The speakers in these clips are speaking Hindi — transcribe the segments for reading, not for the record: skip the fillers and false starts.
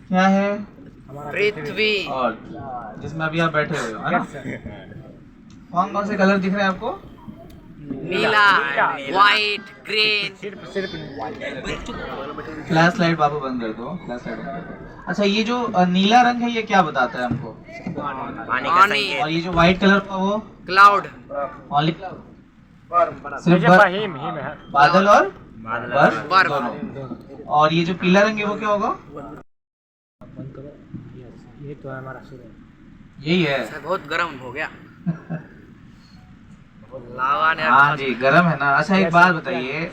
क्या है? पृथ्वी। और जिसमें अभी आप बैठे हुए हो, है ना? कौन कौन से कलर दिख रहे हैं आपको? नीला, व्हाइट, ग्रीन। फ्लैश लाइट बाबू बंद कर दो, फ्लैश लाइट बंद कर दो। अच्छा, ये जो नीला रंग है ये क्या बताता है हमको? पानी। और ये जो व्हाइट कलर का वो? क्लाउड। ओनली सिर्फ बादल और बर्फ। दोनों। और ये जो पीला रंग है वो क्या होगा? ये तो हमारा सूरज। यही है। बहुत गर्म हो गया। लावा ने। हाँ जी, गर्म है ना। अच्छा, एक बात बताइए,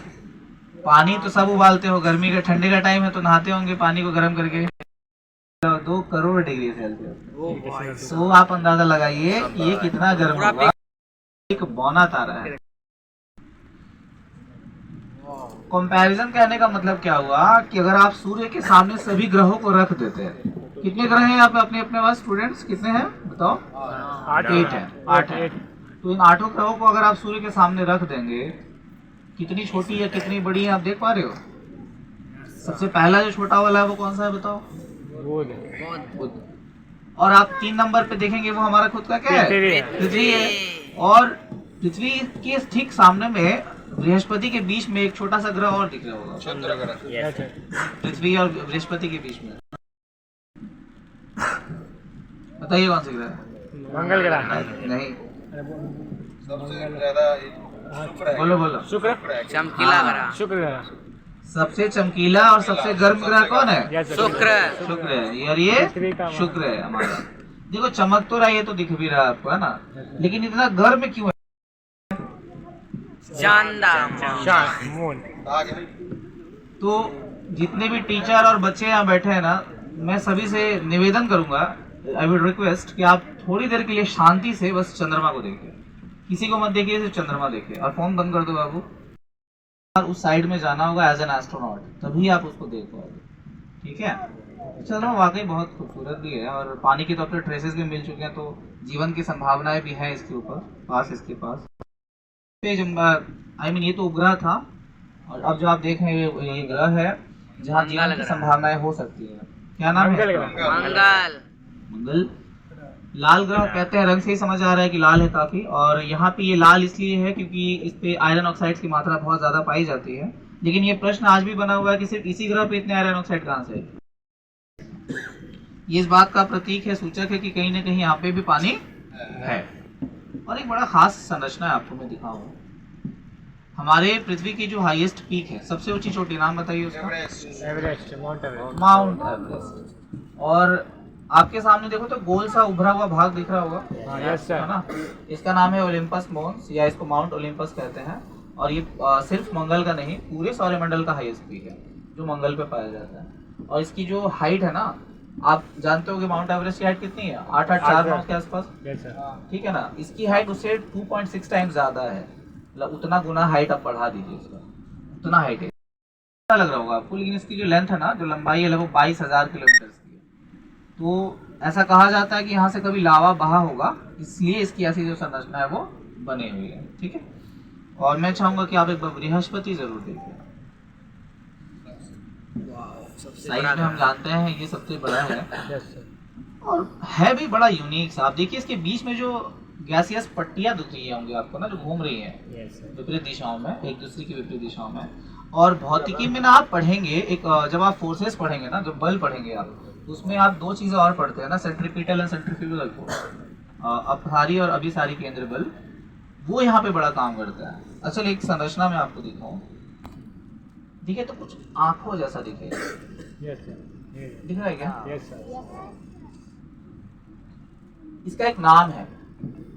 पानी तो सब उबालते हो, गर्मी का ठंडे का टाइम है तो नहाते होंगे पानी को गर्म करके। 2 करोड़ डिग्री सेल्सियस। तो आप अंदाजा लगाइए ये कितना गर्म होगा। एक बौना तारा है। कंपैरिजन कहने का मतलब क्या हुआ कि अगर आप सूर्य के सामने सभी ग्रहों को रख देते हैं, कितने ग्रह हैं आप अपने अपने पास स्टूडेंट्स, कितने हैं बताओ? 8 है। तो इन 8 ग्रहों को अगर आप सूर्य के सामने रख देंगे, कितनी छोटी है कितनी बड़ी है आप देख पा रहे हो? सबसे पहला जो छोटा वाला है वो कौन सा है बताओ? बुध। और आप 3 नंबर पे देखेंगे वो हमारा खुद का क्या है? पृथ्वी है। और पृथ्वी के ठीक सामने में बृहस्पति के बीच में एक छोटा सा ग्रह और दिख रहा होगा, चंद्र ग्रह। पृथ्वी और बृहस्पति के बीच में बताइए कौन सा ग्रह है? मंगल ग्रह। नहीं, सबसे ज्यादा बोलो शुक्र। चमकीला ग्रह। शुक्र ग्रह। सबसे चमकीला और सबसे गर्म ग्रह कौन है? शुक्र। शुक्र है। और ये शुक्र है हमारा। देखो चमक तो रहा है, ये तो दिख भी रहा है आपको, है ना? लेकिन इतना गर्म क्यों है? मून। तो जितने भी टीचर और बच्चे यहाँ बैठे हैं ना, मैं सभी से निवेदन करूंगा, आई वुड रिक्वेस्ट कि आप थोड़ी देर के लिए शांति से बस चंद्रमा को देखिए। किसी को मत देखिए, सिर्फ चंद्रमा देखिए। और फोन बंद कर दो बाबू। और उस साइड में जाना होगा एज एन एस्ट्रोनॉट, तभी आप उसको देख पाओगे। ठीक है? चंद्रमा वाकई बहुत खूबसूरत भी है और पानी के तो अपने ट्रेसेस भी मिल चुके हैं, तो जीवन की संभावनाएं भी हैं इसके ऊपर पास, इसके पास। आई मीन ये तो उपग्रह था, और अब जो आप देख रहे हैं ये ग्रह है जहाँ जीवन की संभावनाएं हो सकती है। क्या नाम है? मंगल। लाल ग्रह कहते हैं, रंग से ही समझ आ रहा है कि लाल है काफी। और यहाँ पे ये लाल इसलिए है क्योंकि इस पे आयरन ऑक्साइड की मात्रा बहुत ज्यादा पाई जाती है। लेकिन ये प्रश्न आज भी बना हुआ है कि सिर्फ इसी ग्रह पे इतने आयरन ऑक्साइड कहाँ से? ये इस बात का प्रतीक है, सूचक है कि कहीं ना कहीं यहाँ पे भी पानी है। और एक बड़ा खास संरचना है, आपको मैं दिखाऊं। हमारे पृथ्वी की जो हाईएस्ट पीक है, सबसे ऊंची चोटी, नाम बताइए उसका? एवरेस्ट। Mount Everest. और आपके सामने देखो तो गोल सा उभरा हुआ भाग दिख रहा होगा, है ना? इसका नाम है ओलिम्पस मोन्स, या इसको माउंट ओलिम्पस कहते हैं। और ये सिर्फ मंगल का नहीं, पूरे सौरमंडल का हाईएस्ट पीक है जो मंगल पे पाया जाता है। और इसकी जो हाइट है ना, आप जानते हो कि माउंट एवरेस्ट की हाइट कितनी है? 8,849 के आसपास। ठीक है ना? इसकी हाइट उससे 2.6 टाइम्स ज्यादा है। मतलब उतना गुना हाइट आप बढ़ा दीजिए इसका, उतना हाइट है। अच्छा लग रहा होगा आपको, लेकिन इसकी जो लेंथ है ना, जो लंबाई है, लगभग 22,000 किलोमीटर की है। तो ऐसा कहा जाता है कि यहाँ से कभी लावा बहा होगा, इसलिए इसकी ऐसी जो संरचना है वो बनी हुई है। ठीक है? और मैं चाहूंगा कि आप एक बार बृहस्पति जरूर देखिए। साइज में हम जानते हैं ये सबसे बड़ा है, और है भी बड़ा यूनिक सा। आप देखिए इसके बीच में जो गैसियस पट्टियां दिख रही होंगी आपको ना, जो घूम रही हैं विपरीत दिशाओं में, एक दूसरे की विपरीत दिशाओं में। और भौतिकी में ना आप पढ़ेंगे, एक जब आप फोर्सेस पढ़ेंगे ना, जब बल पढ़ेंगे आप, उसमें आप 2 चीजें और पढ़ते हैं ना, सेंट्रीपिटल एंड सेंट्रीफ्यूगल फोर्स, अपसारी और अभिसारी केंद्र बल, वो यहाँ पे बड़ा काम करता है। अच्छा, एक संरचना में आपको दिखाऊं, ठीक है? तो कुछ आंखों जैसा दिखेगा, दिख रहा है क्या? इसका एक नाम है,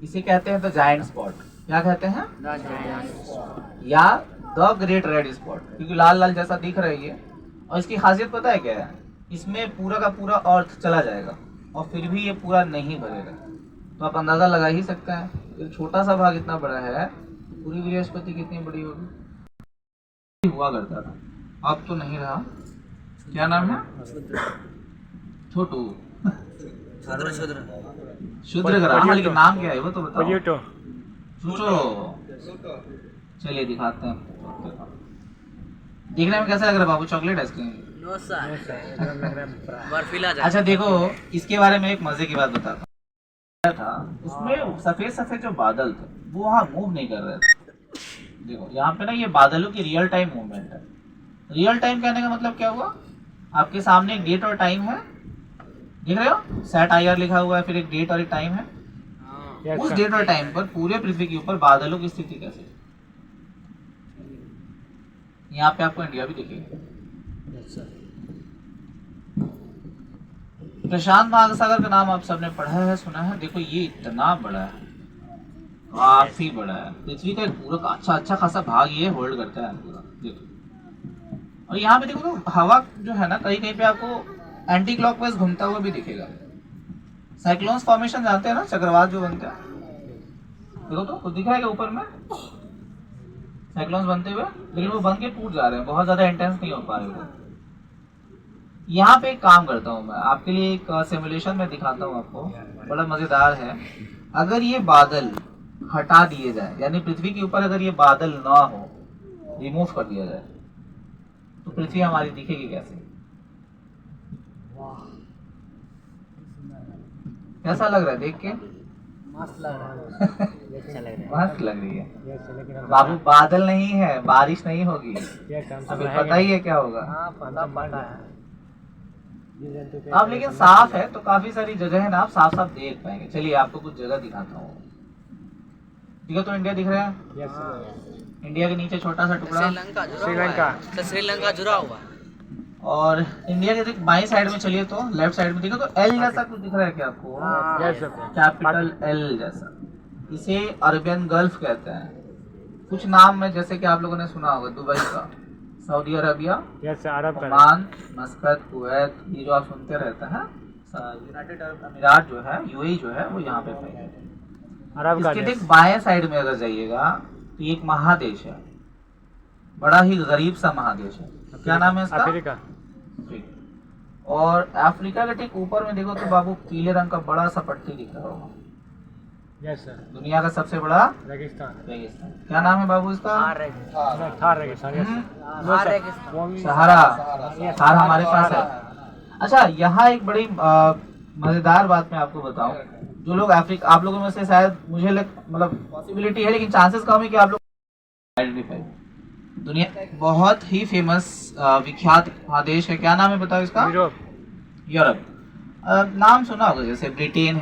इसे कहते हैं द जायंट स्पॉट। क्या कहते हैं? या द ग्रेट रेड स्पॉट, क्योंकि लाल लाल जैसा दिख रहा है ये। और इसकी खासियत पता है क्या है? इसमें पूरा का पूरा अर्थ चला जाएगा और फिर भी ये पूरा नहीं भरेगा। तो आप अंदाजा लगा ही सकते हैं, एक छोटा सा भाग इतना बड़ा है, पूरी बृहस्पति कितनी बड़ी होगी। हुआ करता था, अब तो नहीं रहा। क्या नाम है? छोटू। शुद्र ग्रह, लेकिन नाम क्या है वो तो बताओ। प्लूटो। चलिए दिखाते हैं। देखने में कैसा लग रहा है बाबू? Chocolate ice cream. नो सर, एकदम लग रहा है बड़ा। बर्फीला जा। अच्छा देखो, इसके बारे में एक मजे की बात बताता हूँ। था उसमें सफेद सफेद जो बादल थे वो वहाँ मूव नहीं कर रहे थे। देखो यहाँ पे ना ये बादलों की रियल टाइम मूवमेंट है। रियल टाइम कहने का मतलब क्या हुआ? आपके सामने एक डेट और टाइम है, देख रहे हो? सेट IR लिखा हुआ है, फिर एक डेट और एक टाइम है। Yes, उस sir. डेट और टाइम पर पूरे पृथ्वी के ऊपर बादलों की स्थिति कैसी है? यहाँ पे आपको इंडिया भी दिखेगा। Yes, sir. प्रशांत महासागर का नाम आप सबने पढ़ा है, सुना है। देखो ये इतना बड़ा है, काफी बड़ा है। पृथ्वी का एक पूरा अच्छा खासा भाग ये होल्ड करता है पूरा। देखो, और यहाँ पे देखो तो हवा जो है ना, कहीं कहीं पे आपको एंटी क्लॉकवाइज घूमता हुआ भी दिखेगा। साइक्लोन्स फॉर्मेशन जानते हैं ना, चक्रवात जो बनते हैं। देखो तो कुछ दिख रहा है क्या ऊपर में? साइक्लोन्स बनते हुए, लेकिन वो बन के टूट जा रहे हैं, बहुत ज्यादा इंटेंस नहीं हो पा रहे वो। यहाँ पे एक काम करता हूँ मैं आपके लिए, एक सिमुलेशन में दिखाता हूँ आपको, बड़ा मजेदार है। अगर ये बादल हटा दिए जाए, यानी पृथ्वी के ऊपर अगर ये बादल ना हो, रिमूव कर दिया जाए, तो पृथ्वी हमारी दिखेगी कैसे? कैसा लग रहा है देख के? मस्त लग रहा है। अच्छा लग रहा मस्त लग रही है Yes, sir. लेकिन हम बाबू। बादल नहीं है, बारिश नहीं होगी। Yes, हम सब अभी रहेंगे। पता ही है क्या होगा। हाँ पता है। जीव जंतु के- अब लेकिन साफ है तो काफी सारी जगह है ना, आप साफ साफ देख पाएंगे। चलिए आपको कुछ जगह दिखाता हूँ। ठीक है, तो इंडिया दिख रहा है। Yes, sir. इंडिया के नीचे छोटा सा टुकड़ा, श्रीलंका जुड़ा हुआ श्रीलंका। है। तो श्रीलंका जुड़ा हुआ है। और इंडिया के बाई साइड में चलिए तो लेफ्ट साइड में देखो तो एल जैसा कुछ दिख रहा है क्या आपको? Yes, sir. कैपिटल एल जैसा। इसे अरबियन गल्फ कहते हैं। कुछ नाम में जैसे कि आप लोगों ने सुना होगा, दुबई का, सऊदी अरबिया, Yes, sir. अरब का ओमान, मस्कत, कुवैत, ये जो आप सुनते रहते हैं। यूनाइटेड अरब अमीरात जो है, UAE जो है, वो यहाँ पे पाई जाती है। अरब का इसके देश। ठीक बाएं साइड में अगर जाइएगा तो ये एक महादेश है, बड़ा ही गरीब सा महादेश है। क्या नाम है इसका? अफ्रीका। और अफ्रीका के ठीक ऊपर में देखो तो बाबू पीले रंग का बड़ा सा पट्टी दिख रहा होगा। Yes, sir. दुनिया का सबसे बड़ा रेगिस्तान। रेगिस्तान। क्या नाम है बाबू इसका? नहीं, थार रेगिस्तान। Yes, sir. वो हाँ, sir. रेगिस्तान। वो भी- सहारा। Yes, सहारा हमारे पास है। अच्छा, यहाँ एक बड़ी मजेदार बात मैं आपको बताऊं। जो लोग अफ्रीका, आप लोगों में से शायद मुझे मतलब पॉसिबिलिटी है, लेकिन चांसेस कम है कि आप लोग आइडेंटिफाई। दुनिया का एक बहुत ही फेमस विख्यात महादेश है। क्या नाम है बताओ इसका? यूरोप। यूरोप। नाम सुना होगा, जैसे ब्रिटेन है,